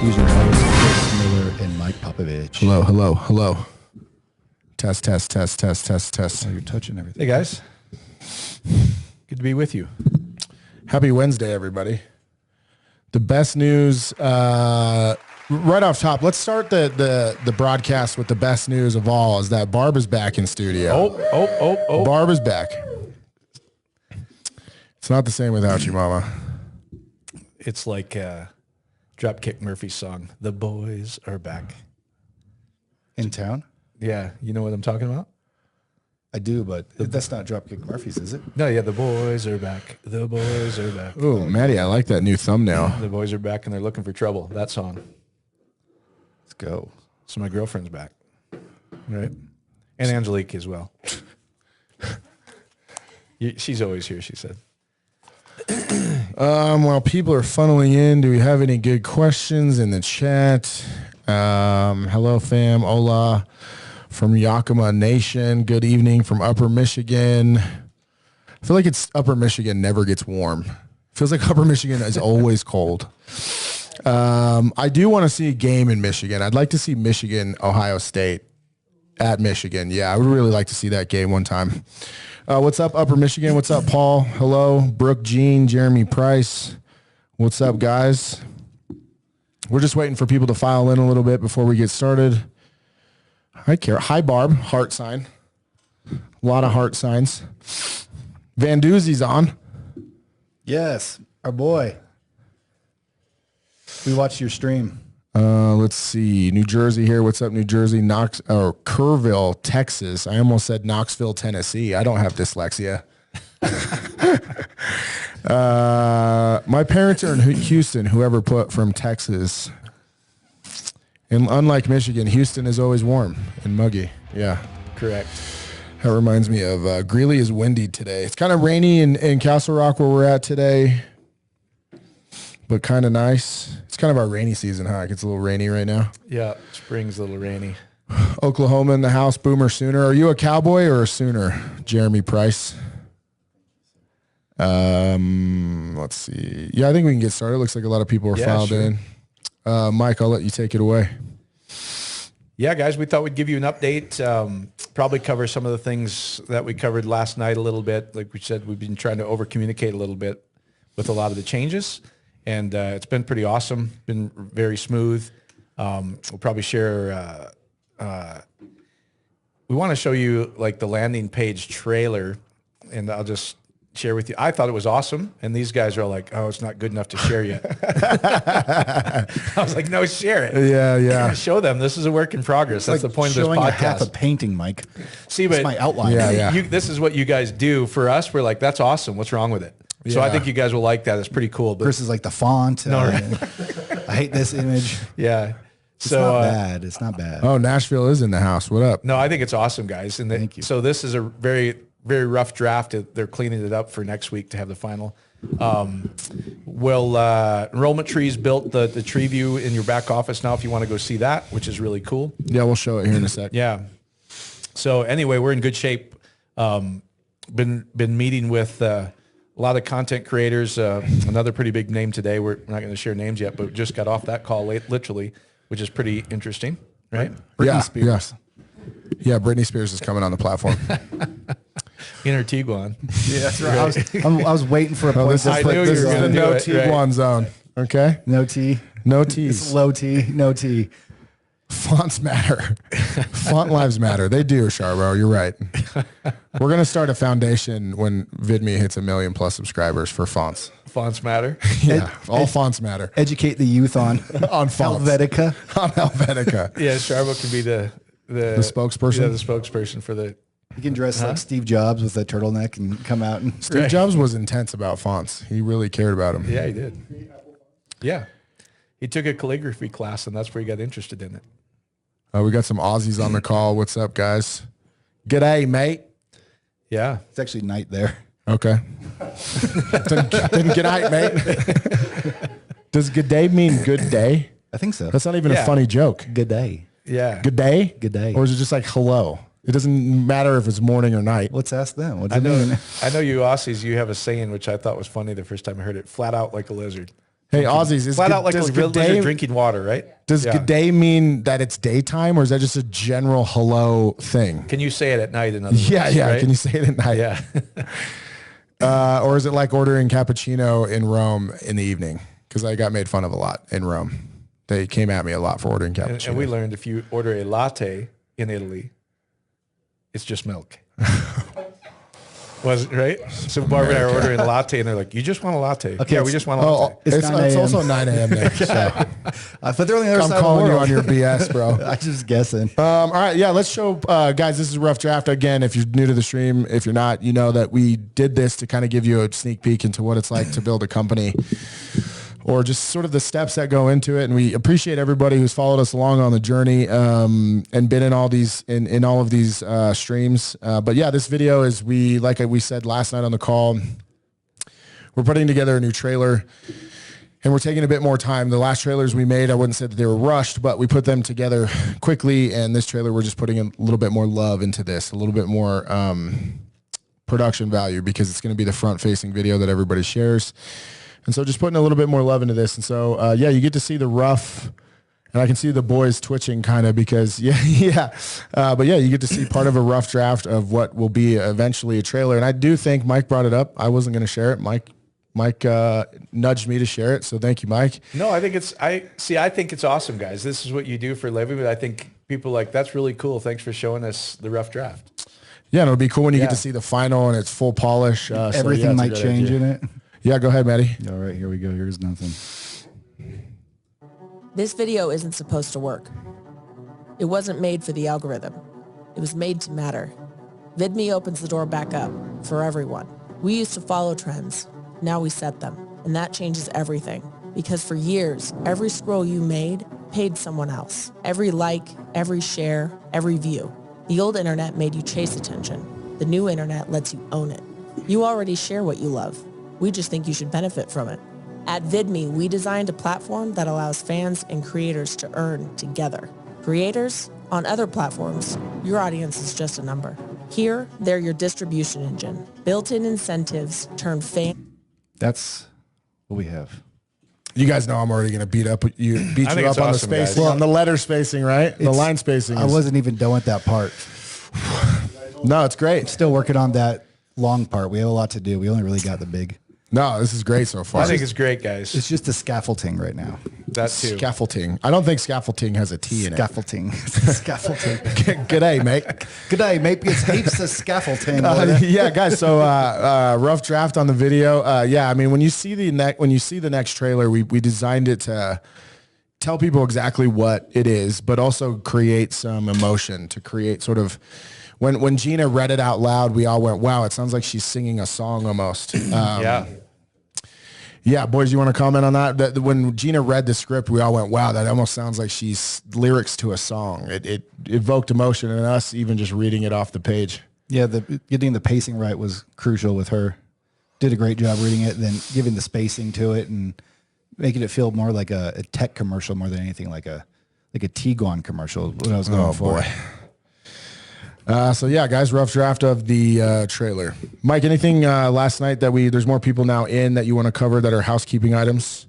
Here's your host, Chris Miller and Mike Popovich. Hello, hello, hello. Test, test, test, test, test, test. Oh, you're touching everything. Hey, guys. Good to be with you. Happy Wednesday, everybody. The best news, right off top, let's start the broadcast with the best news of all, is that Barb is back in studio. Oh. Barb is back. It's not the same without you, Mama. It's like Dropkick Murphys song, The Boys Are Back. In town? Yeah, you know what I'm talking about? I do, but that's not Dropkick Murphys, is it? No, yeah, The Boys Are Back. The Boys Are Back. Ooh, Maddie, I like that new thumbnail. The boys are back and they're looking for trouble. That song. Let's go. So my girlfriend's back. Right? And Angelique as well. She's always here, she said. While people are funneling in, do we have any good questions in the chat? Hello, fam. Hola from Yakima Nation. Good evening from Upper Michigan. I feel like Upper Michigan never gets warm. Feels like Upper Michigan is always cold. I do want to see a game in Michigan. I'd like to see Michigan, Ohio State at Michigan. Yeah, I would really like to see that game one time. What's up, Upper Michigan? What's up, Paul? Hello, Brooke, Jean, Jeremy Price. What's up, guys? We're just waiting for people to file in a little bit before we get started. Hi, Kara. Hi, Barb. Heart sign. A lot of heart signs. Van Doozy's on. Yes, our boy. We watched your stream. Let's see. New Jersey here. What's up, New Jersey? Kerrville, Texas. I almost said Knoxville, Tennessee. I don't have dyslexia. My parents are in Houston, whoever put from Texas. And unlike Michigan, Houston is always warm and muggy. Yeah. Correct. That reminds me of Greeley is windy today. It's kind of rainy in Castle Rock where we're at today, but kind of nice. It's kind of our rainy season, huh? It gets a little rainy right now. Yeah, spring's a little rainy. Oklahoma in the house, Boomer Sooner. Are you a Cowboy or a Sooner, Jeremy Price? Let's see. Yeah, I think we can get started. Looks like a lot of people are filed in. Mike, I'll let you take it away. Yeah, guys, we thought we'd give you an update, probably cover some of the things that we covered last night a little bit. Like we said, we've been trying to over-communicate a little bit with a lot of the changes, and it's been pretty awesome, been very smooth. We'll probably share, we want to show you like the landing page trailer, and I'll just share with you. I thought it was awesome, and these guys are all like, "Oh, it's not good enough to share yet." I was like, "No, share it." Yeah. Show them this is a work in progress. That's like the point of this showing podcast. a half a painting, Mike. See, but it's my outline. Yeah. This is what you guys do for us. We're like, "That's awesome. What's wrong with it?" So I think you guys will like that. It's pretty cool. But Chris is like the font. I hate this image. yeah. It's So not bad. It's not bad. Oh, Nashville is in the house. What up? no, I think it's awesome, guys. And Thank you. So this is a very, very rough draft. They're cleaning it up for next week to have the final. Enrollment trees built the tree view in your back office now if you want to go see that, which is really cool. Yeah, we'll show it here in a sec. Yeah. So anyway, we're in good shape. Been meeting with a lot of content creators. Another pretty big name today. We're not going to share names yet, but just got off that call literally, which is pretty interesting, right? Britney Spears. Yeah, Britney Spears is coming on the platform. In her Tiguan. Yeah, that's right. I was waiting for a point. This to is put knew this you is were the gonna no do it, T1 zone. Okay? No T. No T's. It's low T. No T. Fonts matter. Font lives matter. They do, Charbro. You're right. We're going to start a foundation when VidMe hits 1 million+ subscribers for fonts. Fonts matter. Yeah, all fonts matter. Educate the youth on On fonts. Helvetica. On Helvetica. Yeah, Sharbo can be the spokesperson? Yeah, the spokesperson for the. You can dress like Steve Jobs with a turtleneck and come out and Steve Jobs was intense about fonts. He really cared about them. Yeah, he did. Yeah, he took a calligraphy class, and that's where he got interested in it. We got some Aussies on the call. What's up, guys? G'day, mate. Yeah, it's actually night there. Okay. then g'day, mate. Does good day mean good day? I think so. That's not even a funny joke. Good day. yeah. Good day? Good day. Or is it just like hello? It doesn't matter if it's morning or night. Let's ask them. What does I it know. mean? I know you Aussies. You have a saying which I thought was funny the first time I heard it. Flat out like a lizard. Hey, Aussies, is Flat out like does a good lizard day, drinking water, right? does good day mean that it's daytime, or is that just a general hello thing? Can you say it at night in other words? Yeah. Right? Can you say it at night? Yeah. Or is it like ordering cappuccino in Rome in the evening? Because I got made fun of a lot in Rome. They came at me a lot for ordering cappuccino. And we learned if you order a latte in Italy, it's just milk. Was it right? So Barbara and I are ordering a latte, and they're like, "You just want a latte?" Okay, Yeah, we just want a latte. It's, It's 9 it's a.m. also 9 a.m. there. So But they're on the other I'm side calling of you the on world. your BS, bro. I'm just guessing. All right, yeah, let's show, guys, this is Rough Draft. Again, if you're new to the stream, if you're not, you know that we did this to kind of give you a sneak peek into what it's like to build a company, or just sort of the steps that go into it. And we appreciate everybody who's followed us along on the journey and been in all these in all of these streams. But yeah, this video is, like we said last night on the call, we're putting together a new trailer. And we're taking a bit more time. The last trailers we made, I wouldn't say that they were rushed, but we put them together quickly. And this trailer, we're just putting a little bit more love into this, a little bit more production value, because it's going to be the front-facing video that everybody shares. And so just putting a little bit more love into this. And so, yeah, you get to see the rough, and I can see the boys twitching kind of because, yeah. But yeah, you get to see part of a rough draft of what will be eventually a trailer. And I do think Mike brought it up. I wasn't going to share it. Mike nudged me to share it, so thank you, Mike. No, I think I think it's awesome, guys. This is what you do for a living, but I think people like, that's really cool. Thanks for showing us the rough draft. Yeah, and it'll be cool when you get to see the final and it's full polish. Everything might change in it. Yeah, go ahead, Maddie. All right, here we go. Here's nothing. This video isn't supposed to work. It wasn't made for the algorithm. It was made to matter. VidMe opens the door back up for everyone. We used to follow trends. Now we set them. And that changes everything. Because for years, every scroll you made paid someone else. Every like, every share, every view. The old internet made you chase attention. The new internet lets you own it. You already share what you love. We just think you should benefit from it. At VidMe, we designed a platform that allows fans and creators to earn together. Creators, on other platforms, your audience is just a number. Here, they're your distribution engine. Built-in incentives turn fans. That's what we have. You guys know I'm already going to beat you up think on it's the awesome, spacing, guys. on the letter spacing, right? The line spacing. I wasn't even done with that part. No, it's great. Still working on that long part. We have a lot to do. We only really got the big. No, this is great so far. I think it's great, guys. It's just the scaffolding right now. That too. Scaffolding. I don't think scaffolding has a T in it. Scaffolding. Scaffolding. Good day, mate. Good day, mate. It's heaps of scaffolding. Yeah, guys. So rough draft on the video. Yeah, I mean, when you see the next trailer, we designed it to tell people exactly what it is, but also create some emotion, to create sort of. When Gina read it out loud, we all went, "Wow, it sounds like she's singing a song almost." Yeah. Yeah, boys, you want to comment on that? When Gina read the script, we all went, "Wow, that almost sounds like she's lyrics to a song." It evoked emotion in us, even just reading it off the page. Yeah, getting the pacing right was crucial with her. Did a great job reading it, then giving the spacing to it and making it feel more like a tech commercial more than anything, like a Tiguan commercial. What I was going for. Boy. So yeah, guys, rough draft of the trailer. Mike, anything last night that there's more people now in that you want to cover that are housekeeping items?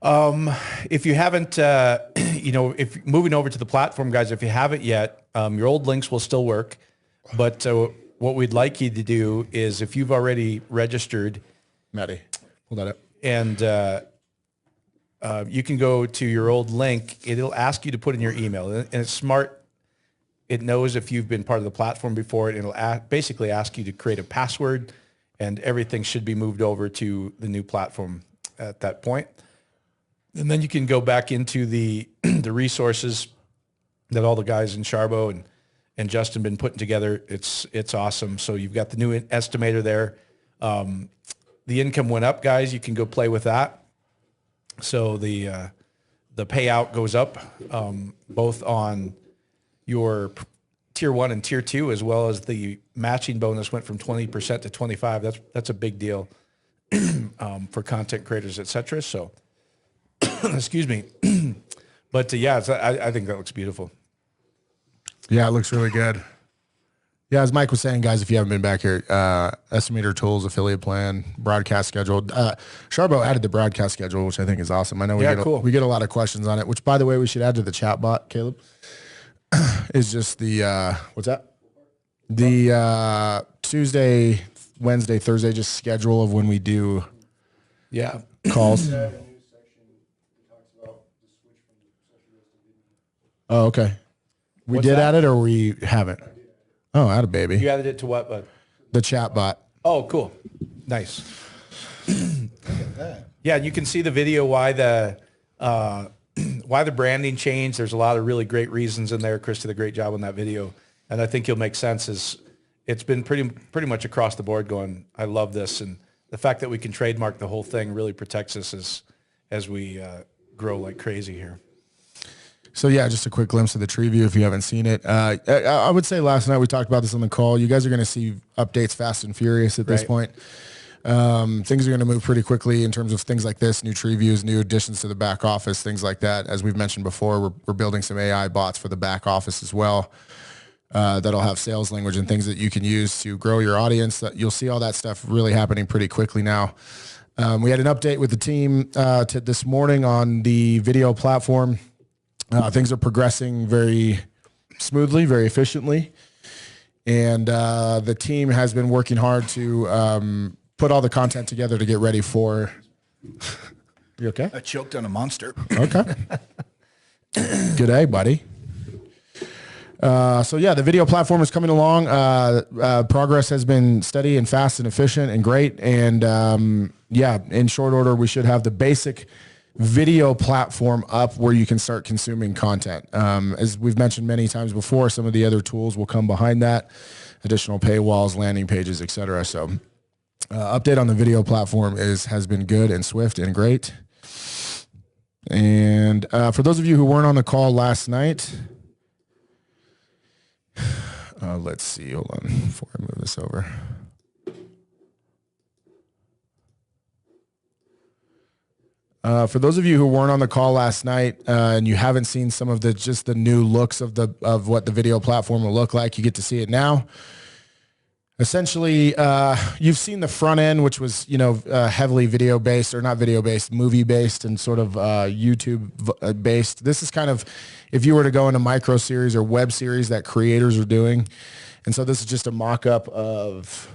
If you haven't, if moving over to the platform, guys, if you haven't yet, your old links will still work. But what we'd like you to do is, if you've already registered, Maddie, hold that up. and you can go to your old link, it'll ask you to put in your email, and it's smart. It knows if you've been part of the platform before, and it'll basically ask you to create a password, and everything should be moved over to the new platform at that point. And then you can go back into the the resources that all the guys in Sharbo and Justin been putting together. It's awesome. So you've got the new estimator there. The income went up, guys. You can go play with that. So the payout goes up both on your tier 1 and tier 2, as well as the matching bonus went from 20% to 25%. That's a big deal for content creators, etc. So, excuse me. But yeah, I think that looks beautiful. Yeah, it looks really good. Yeah, as Mike was saying, guys, if you haven't been back here, Estimator Tools, affiliate plan, broadcast schedule. Sharbo added the broadcast schedule, which I think is awesome. I know we get a lot of questions on it, which, by the way, we should add to the chat bot, Caleb, is just the, what's that? The Tuesday, Wednesday, Thursday, just schedule of when we do calls. Oh, okay. We did add it or we haven't? Oh, add a baby. You added it to what, bud? The chat bot. Oh, cool. Nice. Yeah, you can see the video why the branding changed. There's a lot of really great reasons in there. Chris did a great job on that video. And I think you'll make sense is it's been pretty much across the board going, I love this. And the fact that we can trademark the whole thing really protects us as we grow like crazy here. So yeah, just a quick glimpse of the tree view if you haven't seen it. I would say last night we talked about this on the call. You guys are going to see updates fast and furious at this point. Things are going to move pretty quickly in terms of things like this, new tree views, new additions to the back office, things like that. As we've mentioned before, we're building some AI bots for the back office as well. That'll have sales language and things that you can use to grow your audience. You'll see all that stuff really happening pretty quickly now. We had an update with the team this morning on the video platform. Things are progressing very smoothly, very efficiently. And the team has been working hard to put all the content together to get ready for... You okay? I choked on a monster. Okay. Good day, buddy. So yeah, the video platform is coming along. Progress has been steady and fast and efficient and great. And yeah, in short order, we should have the basic video platform up where you can start consuming content. As we've mentioned many times before, some of the other tools will come behind that, additional paywalls, landing pages, etc. So update on the video platform has been good and swift and great. And for those of you who weren't on the call last night, let's see, hold on before I move this over. For those of you who weren't on the call last night and you haven't seen some of the new looks of what the video platform will look like, you get to see it now. Essentially, you've seen the front end, which was heavily video based, or not video based, movie based, and sort of YouTube based. This is kind of if you were to go into micro series or web series that creators are doing, and so this is just a mock up of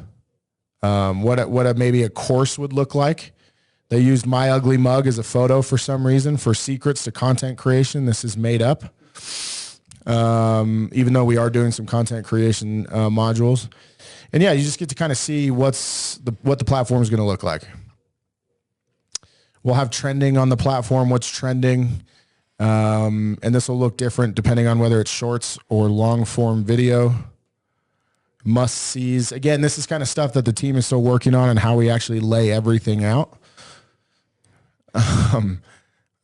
what maybe a course would look like. They used My Ugly Mug as a photo for some reason for secrets to content creation. This is made up, even though we are doing some content creation modules. And yeah, you just get to kind of see what the platform is going to look like. We'll have trending on the platform, what's trending, and this will look different depending on whether it's shorts or long form video. Must-sees. Again, this is kind of stuff that the team is still working on and how we actually lay everything out.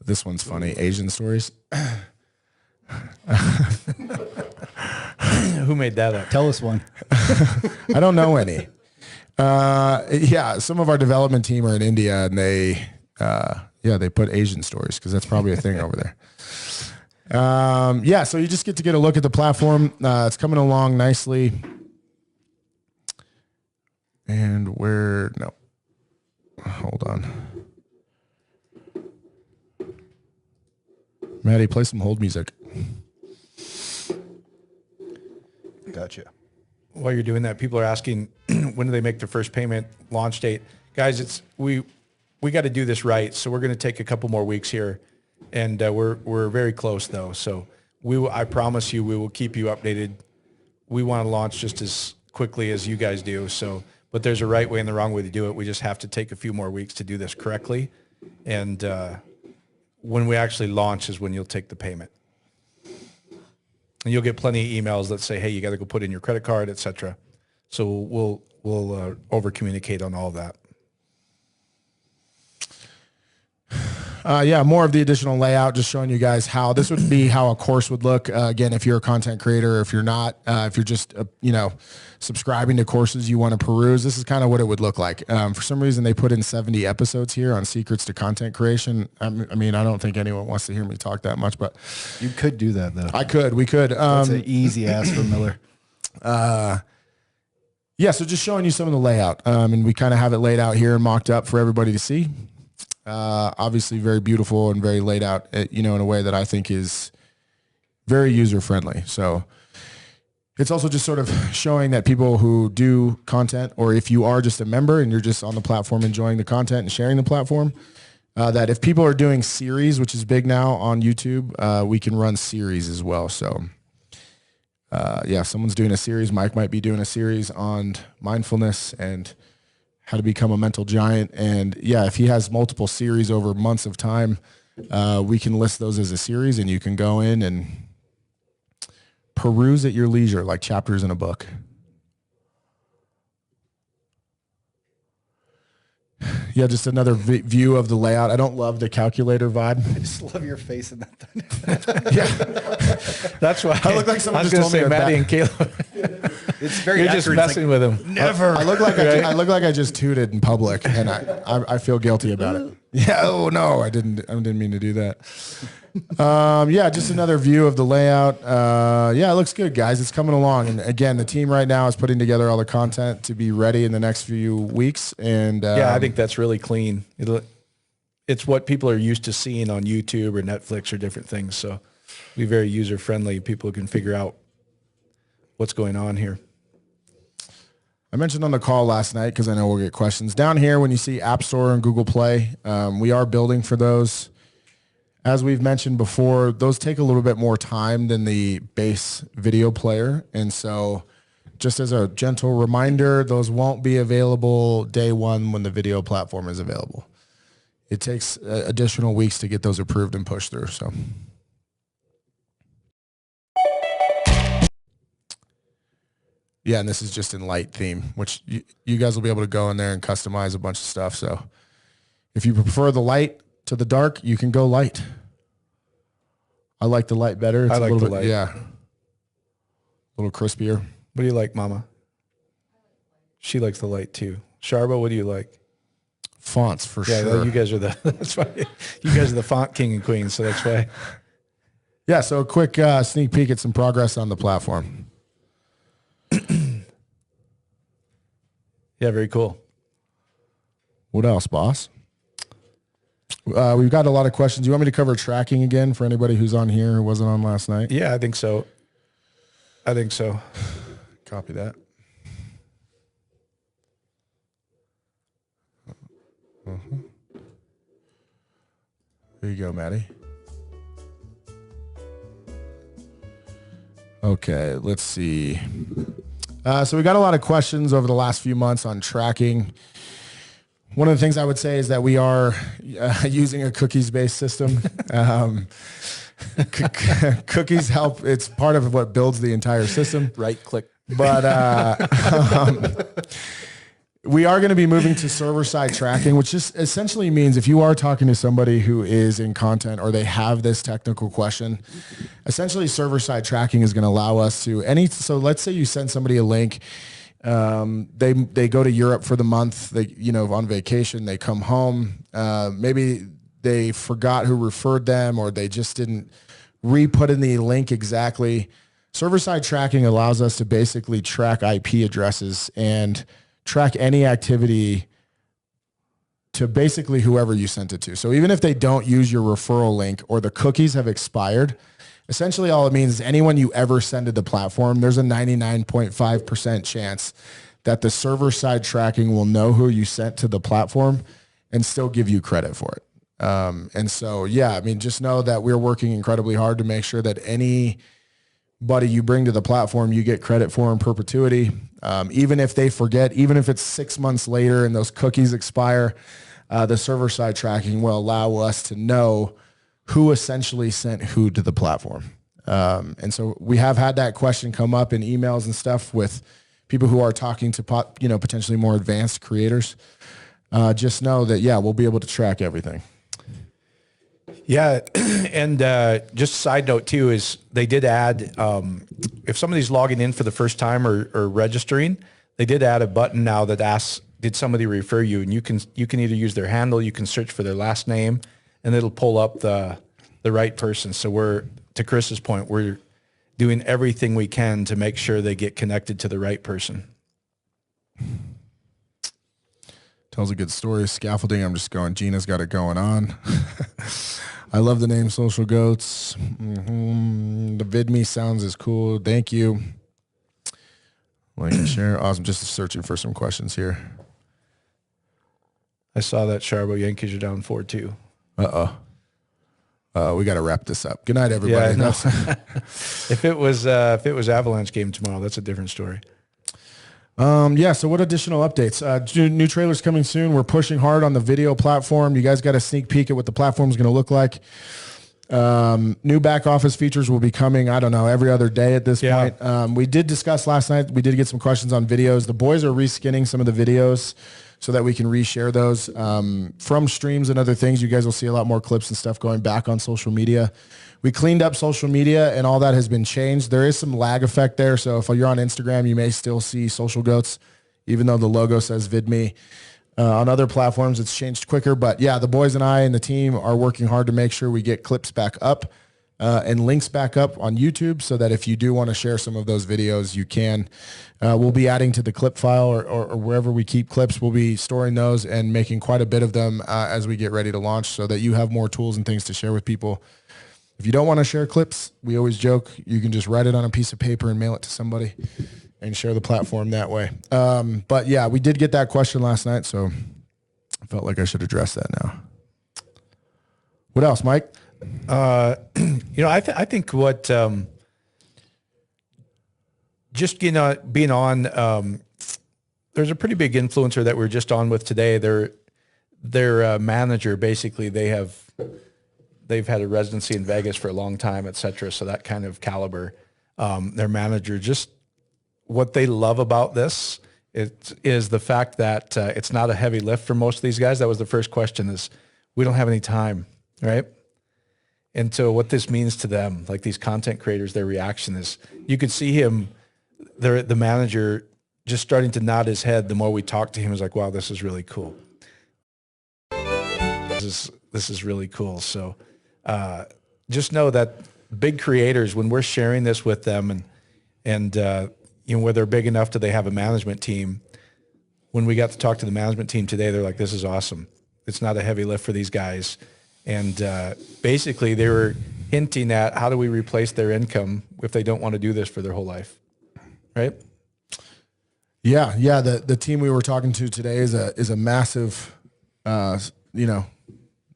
This one's funny. Asian stories. Who made that up? Tell us one. I don't know any. Yeah, some of our development team are in India, and they put Asian stories because that's probably a thing over there. Yeah, so you just get to get a look at the platform. It's coming along nicely. And hold on. Maddie, play some hold music. Gotcha. While you're doing that, people are asking, when do they make their first payment, launch date? Guys, we got to do this right, so we're going to take a couple more weeks here, and we're very close though. So I promise you, we will keep you updated. We want to launch just as quickly as you guys do. So, but there's a right way and the wrong way to do it. We just have to take a few more weeks to do this correctly, and when we actually launch is when you'll take the payment. And you'll get plenty of emails that say, hey, you got to go put in your credit card, etc. So we'll over communicate on all that. Yeah, more of the additional layout, just showing you guys how this would be how a course would look. Again, if you're a content creator, if you're not, if you're just, subscribing to courses you want to peruse, this is kind of what it would look like. For some reason, they put in 70 episodes here on secrets to content creation. I mean, I don't think anyone wants to hear me talk that much, but you could do that though. We could. That's an easy ask for Miller. Yeah, so just showing you some of the layout, and we kind of have it laid out here and mocked up for everybody to see. Obviously very beautiful and very laid out, in a way that I think is very user-friendly. So it's also just sort of showing that people who do content, or if you are just a member and you're just on the platform enjoying the content and sharing the platform, that if people are doing series, which is big now on YouTube, we can run series as well. So if someone's doing a series, Mike might be doing a series on mindfulness and how to become a mental giant. And if he has multiple series over months of time, we can list those as a series, and you can go in and peruse at your leisure, like chapters in a book. Yeah, just another view of the layout. I don't love the calculator vibe. I just love your face in that thing. That's why I look like someone I was just going to told me say Maddie that. and Caleb. It's very You're just accurate. It's messing with him. Never. I look like I look like I just tooted in public, and I feel guilty about it. Yeah. Oh no, I didn't mean to do that. Just another view of the layout. It looks good, guys. It's coming along, and again, the team right now is putting together all the content to be ready in the next few weeks. And I think that's really clean. It's what people are used to seeing on YouTube or Netflix or different things. So it'll be very user friendly. People can figure out what's going on here. I mentioned on the call last night, because I know we'll get questions. Down here, when you see App Store and Google Play, we are building for those. As we've mentioned before, those take a little bit more time than the base video player. And so just as a gentle reminder, those won't be available day one when the video platform is available. It takes additional weeks to get those approved and pushed through. So. Yeah, and this is just in light theme, which you guys will be able to go in there and customize a bunch of stuff. So if you prefer the light to the dark, you can go light. I like the light better. It's I like a little the bit, light. yeah, a little crispier. What do you like, Mama? She likes the light too. Sharba, what do you like? Fonts for Yeah, sure. you guys are that's why you guys are the font king and queen. So that's why. Yeah, so a quick sneak peek at some progress on the platform. Yeah, very cool. What else, boss? We've got a lot of questions. Do you want me to cover tracking again for anybody who's on here who wasn't on last night? Yeah, I think so. Copy that. There you go, Maddie. Okay, let's see. So we got a lot of questions over the last few months on tracking. One of the things I would say is that we are using a cookies-based system. Cookies help. It's part of what builds the entire system. Right click. But we are going to be moving to server-side tracking, which just essentially means if you are talking to somebody who is in content or they have this technical question, essentially server-side tracking is going to allow us to so let's say you send somebody a link. They go to Europe for the month. They, on vacation, they come home. Maybe they forgot who referred them, or they just didn't re-put in the link exactly. Server-side tracking allows us to basically track IP addresses and track any activity to basically whoever you sent it to. So even if they don't use your referral link or the cookies have expired, essentially all it means is anyone you ever send to the platform, there's a 99.5% chance that the server-side tracking will know who you sent to the platform and still give you credit for it. And so, just know that we're working incredibly hard to make sure that anybody you bring to the platform, you get credit for in perpetuity. Even if they forget, even if it's 6 months later and those cookies expire, the server-side tracking will allow us to know who essentially sent who to the platform. And so we have had that question come up in emails and stuff with people who are talking to potentially more advanced creators. Just know that, we'll be able to track everything. Yeah, and just a side note too is they did add, if somebody's logging in for the first time or registering, they did add a button now that asks, did somebody refer you? And you can either use their handle, you can search for their last name, and it'll pull up the right person. So we're, to Chris's point, we're doing everything we can to make sure they get connected to the right person. Tells a good story. Scaffolding, I'm just going, Gina's got it going on. I love the name Social Goats. The VidMe sounds is cool. Thank you. Like and share. Awesome. Just searching for some questions here. I saw that Sharbo Yankees are down 4-2. We got to wrap this up. Good night, everybody. Yeah, if it was Avalanche game tomorrow, that's a different story. So what additional updates? New trailers coming soon. We're pushing hard on the video platform. You guys got a sneak peek at what the platform is going to look like. New back office features will be coming, I don't know, every other day at this point. We did discuss last night, we did get some questions on videos. The boys are reskinning some of the videos so that we can reshare those from streams and other things. You guys will see a lot more clips and stuff going back on social media. We cleaned up social media and all that has been changed. There is some lag effect there. So if you're on Instagram, you may still see Social Goats, even though the logo says VidMe. On other platforms, it's changed quicker. But yeah, the boys and I and the team are working hard to make sure we get clips back up and links back up on YouTube so that if you do want to share some of those videos, you can. We'll be adding to the clip file or wherever we keep clips. We'll be storing those and making quite a bit of them as we get ready to launch so that you have more tools and things to share with people. If you don't want to share clips, we always joke, you can just write it on a piece of paper and mail it to somebody and share the platform that way. But yeah, we did get that question last night, so I felt like I should address that now. What else, Mike? I think what just being on, there's a pretty big influencer that we're just on with today. Their manager, basically, they've had a residency in Vegas for a long time, et cetera. So that kind of caliber, their manager, just what they love about this is the fact that it's not a heavy lift for most of these guys. That was the first question is we don't have any time, right? And so what this means to them, like these content creators, their reaction is you could see him, the manager just starting to nod his head. The more we talk to him, is like, wow, this is really cool. This is really cool. So just know that big creators, when we're sharing this with them and where they're big enough do they have a management team, when we got to talk to the management team today, they're like, this is awesome. It's not a heavy lift for these guys. And basically they were hinting at how do we replace their income if they don't want to do this for their whole life, right? Yeah. The team we were talking to today is a massive,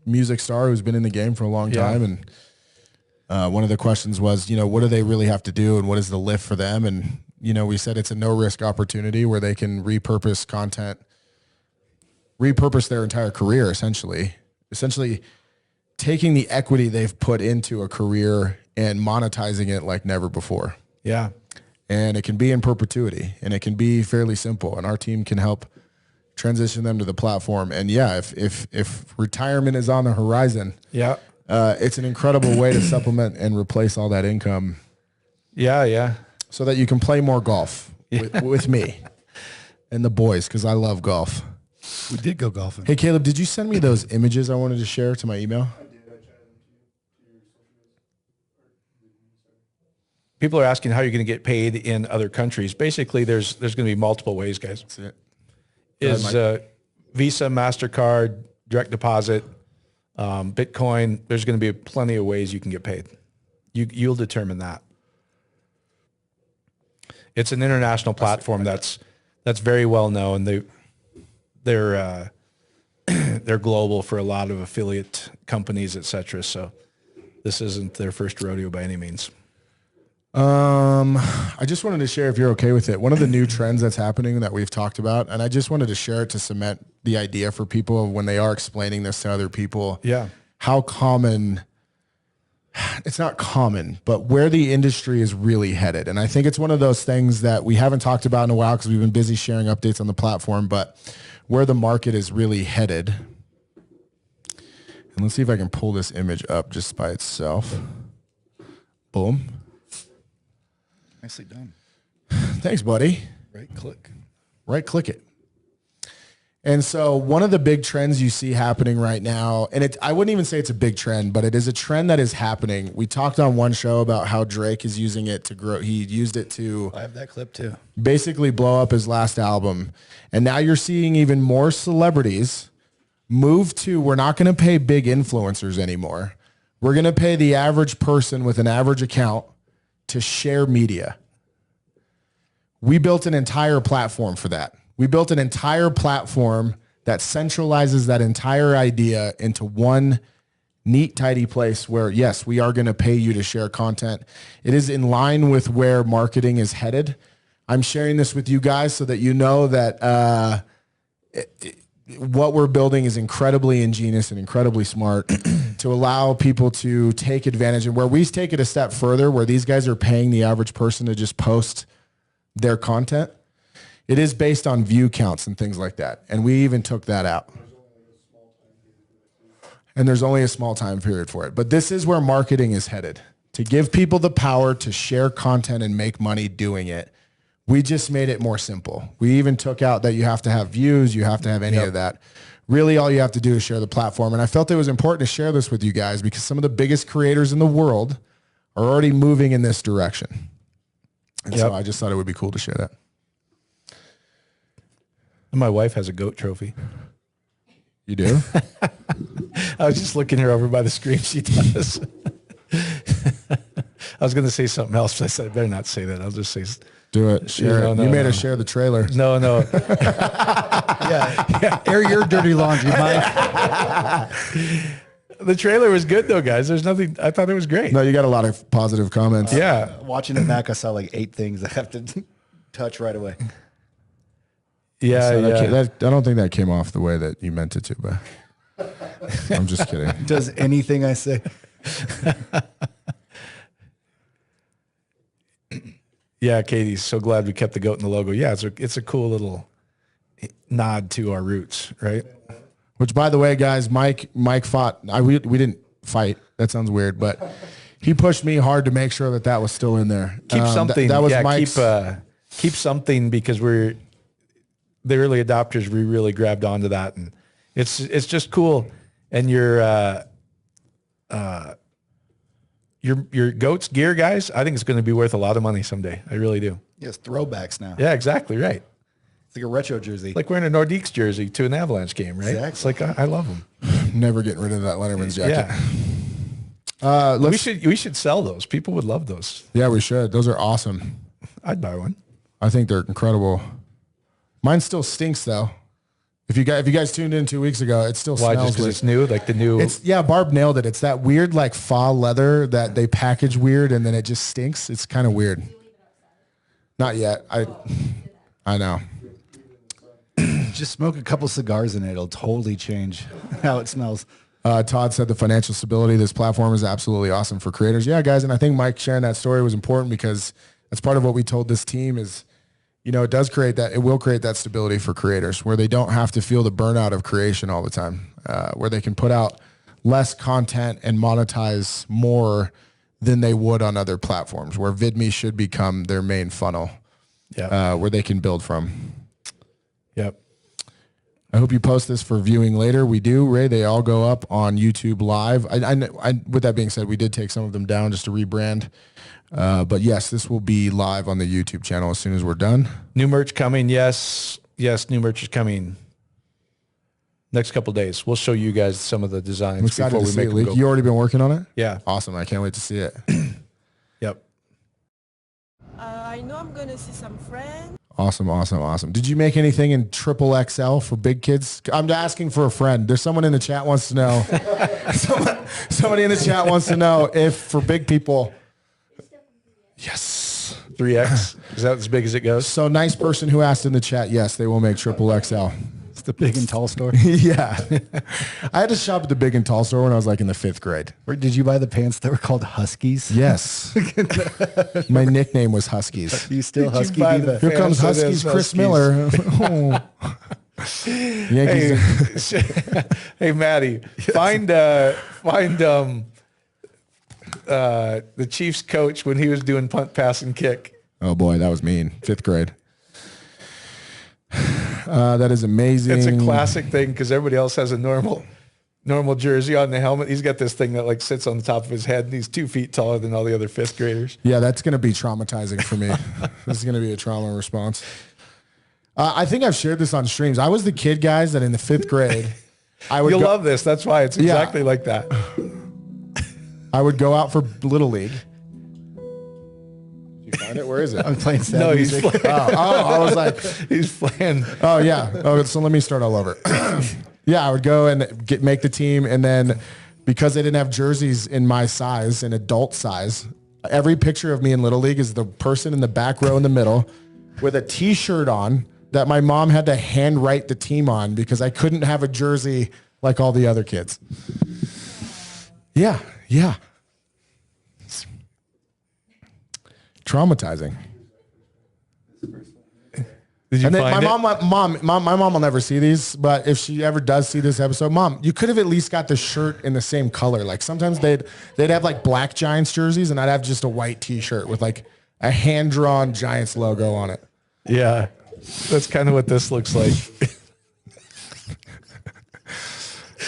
music star who's been in the game for a long time. And one of the questions was, what do they really have to do and what is the lift for them? And, we said it's a no risk opportunity where they can repurpose content, repurpose their entire career, essentially taking the equity they've put into a career and monetizing it like never before. Yeah. And it can be in perpetuity and it can be fairly simple. And our team can help transition them to the platform. And yeah, if retirement is on the horizon, it's an incredible way to supplement and replace all that income. Yeah. So that you can play more golf with me and the boys, because I love golf. We did go golfing. Hey, Caleb, did you send me those images I wanted to share to my email? I did. I chatted them to your social. People are asking how you're going to get paid in other countries. Basically, there's going to be multiple ways, guys. That's it. Is Visa, MasterCard, direct deposit, Bitcoin. There's going to be plenty of ways you can get paid. You'll determine that. It's an international platform that's very well known. They're global for a lot of affiliate companies, et cetera. So this isn't their first rodeo by any means. I just wanted to share, if you're okay with it, one of the new trends that's happening that we've talked about, and I just wanted to share it to cement the idea for people when they are explaining this to other people. Yeah. How common, it's not common, but where the industry is really headed. And I think it's one of those things that we haven't talked about in a while because we've been busy sharing updates on the platform, but where the market is really headed. And let's see if I can pull this image up just by itself. Boom. Nicely done. Thanks, buddy. Right click. Right click it. And so one of the big trends you see happening right now, and I wouldn't even say it's a big trend, but it is a trend that is happening. We talked on one show about how Drake is using it to grow. He used it to I have that clip too. basically blow up his last album. And now you're seeing even more celebrities move to, we're not going to pay big influencers anymore. We're going to pay the average person with an average account to share media. We built an entire platform for that. We built an entire platform that centralizes that entire idea into one neat, tidy place where, yes, we are going to pay you to share content. It is in line with where marketing is headed. I'm sharing this with you guys so that you know that what we're building is incredibly ingenious and incredibly smart to allow people to take advantage. And where we take it a step further, where these guys are paying the average person to just post their content, it is based on view counts and things like that. And we even took that out. And there's only a small time period for it. But this is where marketing is headed, to give people the power to share content and make money doing it. We just made it more simple. We even took out that you have to have views, you have to have any of that. Really, all you have to do is share the platform. And I felt it was important to share this with you guys because some of the biggest creators in the world are already moving in this direction. And so I just thought it would be cool to share that. My wife has a GOAT trophy. You do? I was just looking her over by the screen. She does. I was going to say something else, but I said I better not say that. I'll just say, do it. Share it. You made her share the trailer. No. Yeah. Air your dirty laundry, Mike. The trailer was good though, guys. There's nothing. I thought it was great. No, you got a lot of positive comments. Yeah. Watching it back, I saw like 8 things I have to touch right away. Yeah. I don't think that came off the way that you meant it to, but I'm just kidding. Does anything I say? Yeah, Katie's so glad we kept the goat in the logo. Yeah, it's a cool little nod to our roots, right? Which, by the way, guys, Mike fought. We didn't fight. That sounds weird, but he pushed me hard to make sure that was still in there. Keep something. That was Mike's. Keep something because we're the early adopters. We really grabbed onto that, and it's just cool. And your goats gear, guys, I think it's going to be worth a lot of money someday. I really do. Yes, throwbacks now. Yeah, exactly right. It's like a retro jersey. Like wearing a Nordiques jersey to an Avalanche game, right? Exactly. It's like I love them. Never getting rid of that Letterman's jacket. Yeah. We should sell those. People would love those. Yeah, we should. Those are awesome. I'd buy one. I think they're incredible. Mine still stinks though. If you guys tuned in 2 weeks ago, it still Why? smells. Just because it's new, like the new. Barb nailed it. It's that weird like faux leather that they package weird and then it just stinks. It's kind of weird. Not yet. I know. Just smoke a couple cigars in it. It'll totally change how it smells. Todd said the financial stability of this platform is absolutely awesome for creators. Yeah, guys. And I think Mike sharing that story was important because that's part of what we told this team is, it will create that stability for creators where they don't have to feel the burnout of creation all the time, where they can put out less content and monetize more than they would on other platforms, where VidMe should become their main funnel, where they can build from. Yep. I hope you post this for viewing later. We do, Ray. They all go up on YouTube Live. With that being said, we did take some of them down just to rebrand. But yes, this will be live on the YouTube channel as soon as we're done. New merch coming. Yes, new merch is coming. Next couple of days, we'll show you guys some of the designs before we make them go. You already been working on it? Yeah. Awesome. I can't wait to see it. Yep. I know I'm going to see some friends. Awesome. Did you make anything in XXL for big kids? I'm asking for a friend. There's someone in the chat wants to know. Somebody in the chat wants to know if for big people. Yes. 3X. Is that as big as it goes? So nice person who asked in the chat. Yes, they will make XXL. It's the big and tall store. Yeah. I had to shop at the big and tall store when I was like in the 5th grade. Where did you buy the pants that were called Huskies? Yes. My nickname was Huskies. You still Did you Husky buy diva? the Here comes Fans, it Huskies, is Chris Huskies. Miller. Yankees. Hey, Maddie, find the Chiefs coach when he was doing punt, pass, and kick. Oh boy, that was mean. 5th grade. That is amazing. It's a classic thing because everybody else has a normal jersey on the helmet. He's got this thing that like sits on the top of his head, and he's 2 feet taller than all the other fifth graders. Yeah, that's going to be traumatizing for me. This is going to be a trauma response. I think I've shared this on streams. I was the kid, guys, that in the 5th grade, You'll love this. That's why it's exactly like that. I would go out for Little League. Did you find it? Where is it? I'm playing sad No, music. he's playing. I was like, He's playing. oh, yeah. Oh, so let me start all over. Yeah, I would go and make the team, and then because they didn't have jerseys in my size, in adult size, every picture of me in Little League is the person in the back row in the middle with a T-shirt on that my mom had to handwrite the team on because I couldn't have a jersey like all the other kids. Yeah. It's traumatizing. Did you And then find my mom will never see these, but if she ever does see this episode, Mom, you could have at least got the shirt in the same color. Like sometimes they'd have like black Giants jerseys, and I'd have just a white T-shirt with like a hand-drawn Giants logo on it. Yeah, that's kind of what this looks like.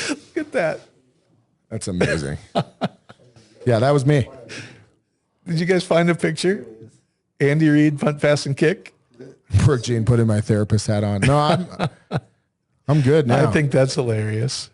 Look at that. That's amazing. Yeah, that was me. Did you guys find a picture? Andy Reid, punt, pass, and kick. Brooke Jean putting my therapist hat on. No, I'm good now. I think that's hilarious.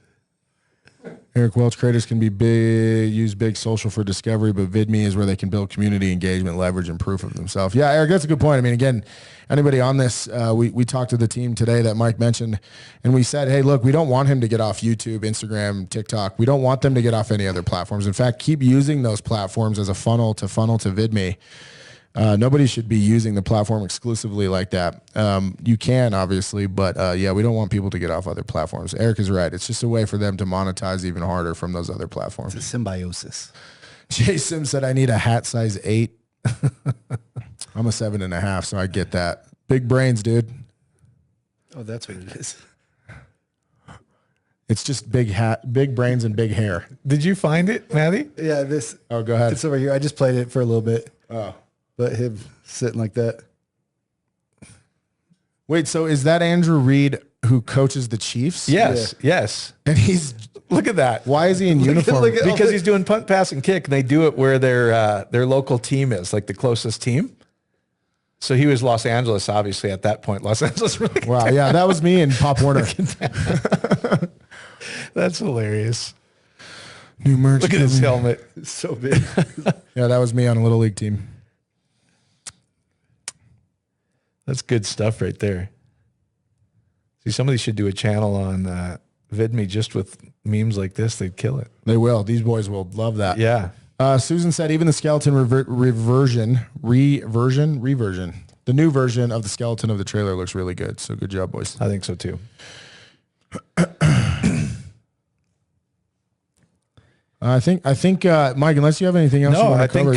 Eric Welch, creators can be big, use big social for discovery, but VidMe is where they can build community engagement, leverage, and proof of themselves. Yeah, Eric, that's a good point. I mean, again, anybody on this, we talked to the team today that Mike mentioned, and we said, hey, look, we don't want him to get off YouTube, Instagram, TikTok. We don't want them to get off any other platforms. In fact, keep using those platforms as a funnel to VidMe. Nobody should be using the platform exclusively like that. You can, obviously, but yeah, we don't want people to get off other platforms. Eric is right. It's just a way for them to monetize even harder from those other platforms. It's a symbiosis. Jay Sim said, I need a hat size 8. I'm a 7.5, so I get that. Big brains, dude. Oh, that's what it is. It's just big brains and big hair. Did you find it, Maddie? Yeah, this. Oh, go ahead. It's over here. I just played it for a little bit. Oh. But him sitting like that. Wait, so is that Andrew Reid who coaches the Chiefs? Yes, yes. And he's, Look at that. why is he in uniform? look at- Because he's doing punt, pass, and kick, and they do it where their local team is, like the closest team. So he was Los Angeles, obviously, at that point. Los Angeles. Really Wow, yeah, that was me and Pop Warner. That's hilarious. New merch. Look at his coming. helmet. It's so big. Yeah, that was me on a Little League team. That's good stuff right there. See, somebody should do a channel on VidMe just with memes like this. They'd kill it. They will. These boys will love that. Yeah. Susan said even the skeleton reversion. The new version of the skeleton of the trailer looks really good. So good job, boys. I think so too. I think, Mike, unless you have anything else you No, want I to cover.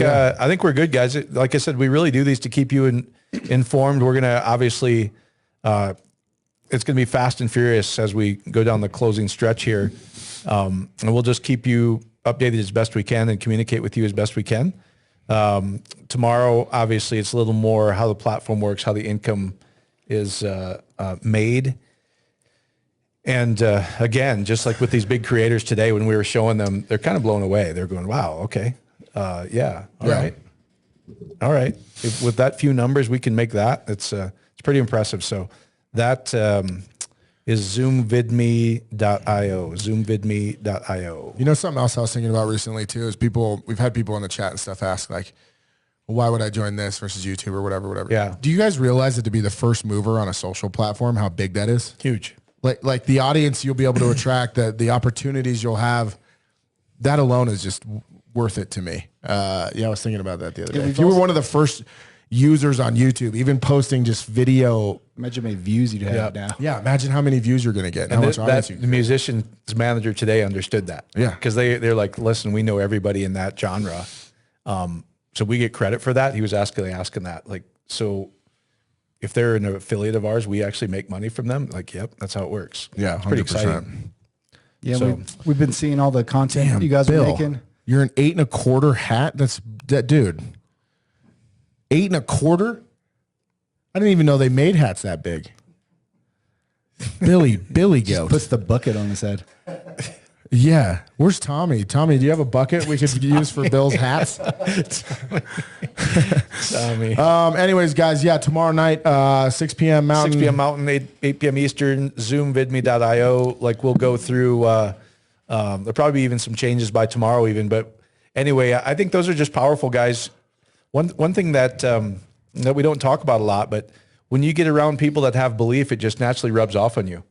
think we're good, guys. Like I said, we really do these to keep you informed. We're gonna obviously, it's gonna be fast and furious as we go down the closing stretch here, and we'll just keep you updated as best we can and communicate with you as best we can. Tomorrow, obviously, it's a little more how the platform works, how the income is made. And again, just like with these big creators today, when we were showing them, they're kind of blown away. They're going, wow, okay. Yeah. All right. With that few numbers, we can make that. It's pretty impressive. So that is zoomvidme.io, zoomvidme.io. You know, something else I was thinking about recently too is we've had people in the chat and stuff ask like, well, why would I join this versus YouTube or whatever? Yeah. Do you guys realize that to be the first mover on a social platform, how big that is? Huge. Like the audience you'll be able to attract, the opportunities you'll have, that alone is just worth it to me. Yeah, I was thinking about that the other day. If you were one of the first users on YouTube, even posting just video. Imagine how many views you'd have now. Yeah, imagine how many views you're going to get. And how much audience The musician's manager today understood that. Yeah. Because they're like, listen, we know everybody in that genre. So we get credit for that. He was asking that. Like, so if they're an affiliate of ours, we actually make money from them. Like, yep, that's how it works. Yeah, it's pretty 100%. exciting. Yeah, So- we've been seeing all the content you guys are making. You're an 8.25 hat. Dude. 8.25. I didn't even know they made hats that big. Billy Goat. Puts the bucket on his head. Yeah. Where's Tommy? Tommy, do you have a bucket we could use for Bill's hats? Tommy. Anyways, guys, yeah, tomorrow night, 6 p.m. Mountain. 6 p.m. Mountain, 8 p.m. Eastern, Zoom, vidme.io. Like we'll go through, there'll probably be even some changes by tomorrow even. But anyway, I think those are just powerful, guys. One thing that we don't talk about a lot, but when you get around people that have belief, it just naturally rubs off on you.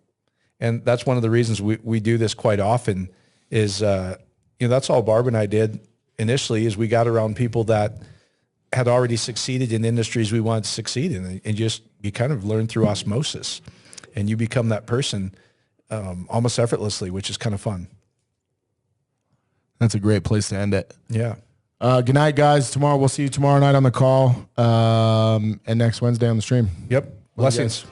And that's one of the reasons we do this quite often is, that's all Barb and I did initially is we got around people that had already succeeded in industries we wanted to succeed in. And you kind of learn through osmosis and you become that person almost effortlessly, which is kind of fun. That's a great place to end it. Yeah. Good night, guys. We'll see you tomorrow night on the call and next Wednesday on the stream. Yep. Blessings.